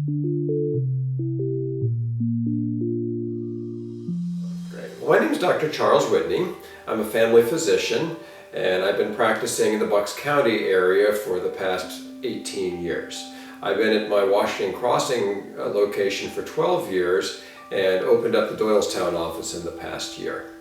Great. My name is Dr. Charles Whitney. I'm a family physician, and I've been practicing in the Bucks County area for the past 18 years. I've been at my Washington Crossing location for 12 years and opened up the Doylestown office in the past year.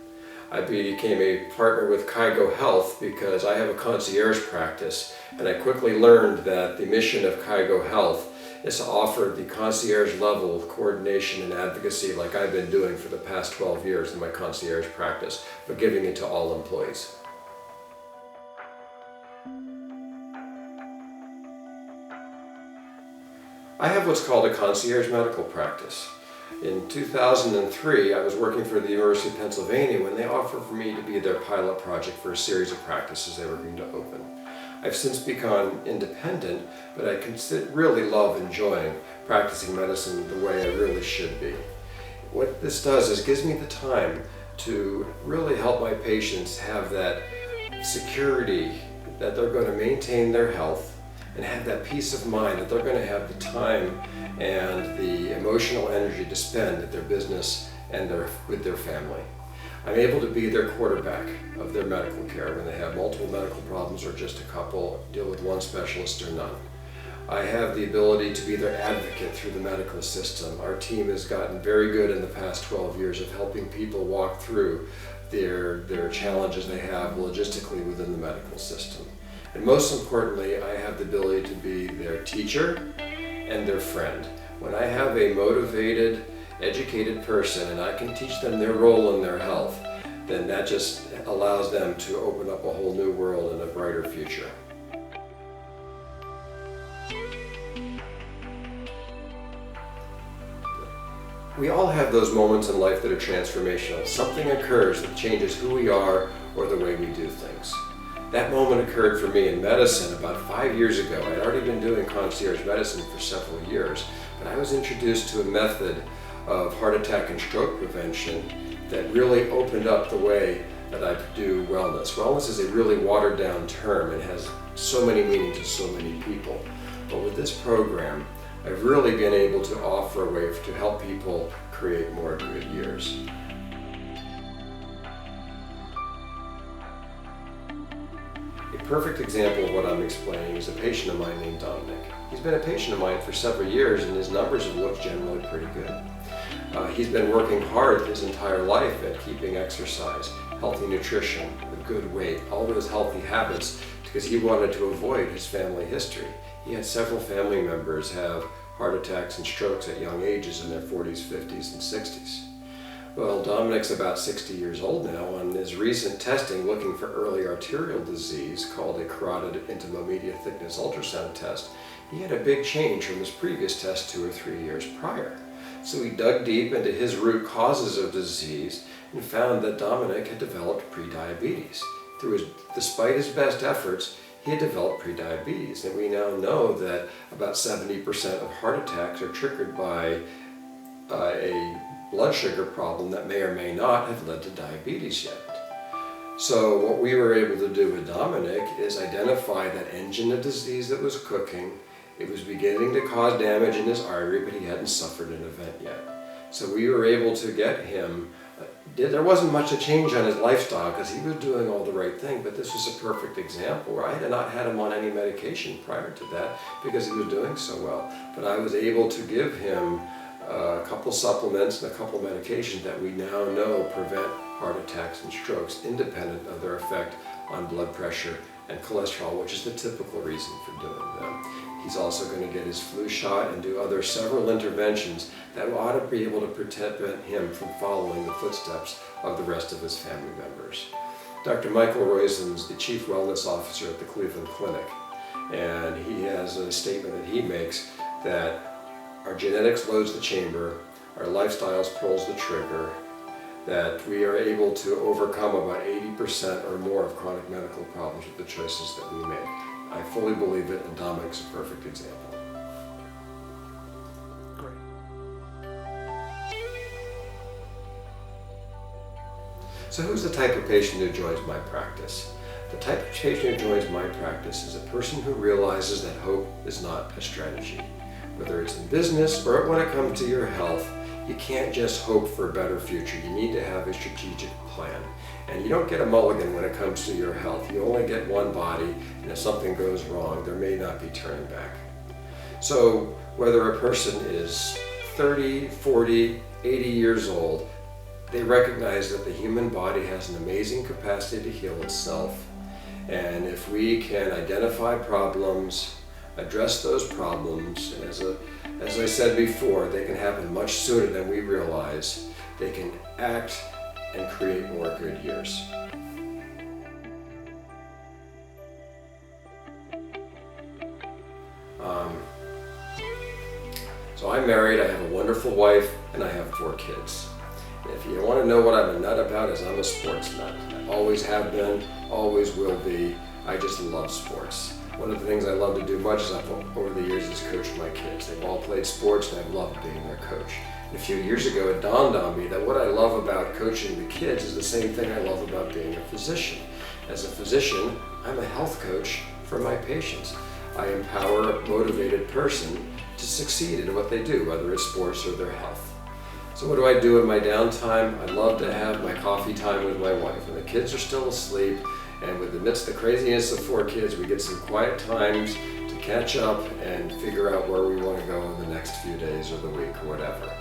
I became a partner with Kygo Health because I have a concierge practice, and I quickly learned that the mission of Kygo Health is to offer the concierge level of coordination and advocacy like I've been doing for the past 12 years in my concierge practice, but giving it to all employees. I have what's called a concierge medical practice. In 2003, I was working for the University of Pennsylvania when they offered for me to be their pilot project for a series of practices they were going to open. I've since become independent, but I really love enjoying practicing medicine the way I really should be. What this does is gives me the time to really help my patients have that security that they're going to maintain their health and have that peace of mind that they're going to have the time and the emotional energy to spend at their business and with their family. I'm able to be their quarterback of their medical care when they have multiple medical problems or just a couple, deal with one specialist or none. I have the ability to be their advocate through the medical system. Our team has gotten very good in the past 12 years of helping people walk through their challenges they have logistically within the medical system. And most importantly, I have the ability to be their teacher and their friend. When I have a motivated, educated person and I can teach them their role in their health, then that just allows them to open up a whole new world and a brighter future. We all have those moments in life that are transformational. Something occurs that changes who we are or the way we do things. That moment occurred for me in medicine about 5 years ago. I'd already been doing concierge medicine for several years, but I was introduced to a method of heart attack and stroke prevention that really opened up the way that I do wellness. Wellness is a really watered down term and has so many meanings to so many people. But with this program, I've really been able to offer a way to help people create more good years. A perfect example of what I'm explaining is a patient of mine named Dominic. He's been a patient of mine for several years and his numbers have looked generally pretty good. He's been working hard his entire life at keeping exercise, healthy nutrition, a good weight, all those healthy habits because he wanted to avoid his family history. He had several family members have heart attacks and strokes at young ages in their 40s, 50s, and 60s. Well, Dominic's about 60 years old now. On his recent testing looking for early arterial disease called a carotid intima-media thickness ultrasound test, he had a big change from his previous test 2 or 3 years prior. So he dug deep into his root causes of disease and found that Dominic had developed prediabetes. Despite his best efforts, he had developed prediabetes, and we now know that about 70% of heart attacks are triggered by a blood sugar problem that may or may not have led to diabetes yet. So what we were able to do with Dominic is identify that engine of disease that was cooking. It was beginning to cause damage in his artery, but he hadn't suffered an event yet. So we were able to get him, there wasn't much to change on his lifestyle because he was doing all the right thing, but this was a perfect example where I had not had him on any medication prior to that because he was doing so well. But I was able to give him a couple supplements and a couple medications that we now know prevent heart attacks and strokes independent of their effect on blood pressure and cholesterol, which is the typical reason for doing them. He's also going to get his flu shot and do several interventions that ought to be able to prevent him from following the footsteps of the rest of his family members. Dr. Michael Roizen's the Chief Wellness Officer at the Cleveland Clinic, and he has a statement that he makes that our genetics loads the chamber, our lifestyles pulls the trigger, that we are able to overcome about 80% or more of chronic medical problems with the choices that we make. I fully believe it, and Dominic's a perfect example. Great. So who's the type of patient who joins my practice? The type of patient who joins my practice is a person who realizes that hope is not a strategy. whether it's in business or when it comes to your health, you can't just hope for a better future. You need to have a strategic plan. And you don't get a mulligan when it comes to your health. You only get one body, and if something goes wrong, there may not be turning back. So whether a person is 30, 40, 80 years old, they recognize that the human body has an amazing capacity to heal itself. And if we can identify problems, address those problems, and as I said before, they can happen much sooner than we realize. They can act and create more good years. So I'm married, I have a wonderful wife, and I have 4 kids. And if you want to know what I'm a nut about, is I'm a sports nut. I always have been, always will be. I just love sports. One of the things I love to do much is over the years is coach my kids. They've all played sports and I've loved being their coach. And a few years ago it dawned on me that what I love about coaching the kids is the same thing I love about being a physician. As a physician, I'm a health coach for my patients. I empower a motivated person to succeed in what they do, whether it's sports or their health. So what do I do in my downtime? I love to have my coffee time with my wife. When the kids are still asleep, and with the midst of the craziness of 4 kids, we get some quiet times to catch up and figure out where we want to go in the next few days or the week or whatever.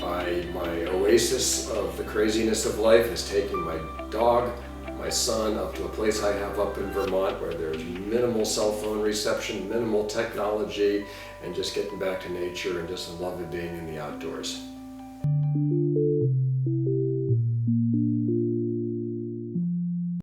My oasis of the craziness of life is taking my dog, my son, up to a place I have up in Vermont where there's minimal cell phone reception, minimal technology, and just getting back to nature and just the love of being in the outdoors.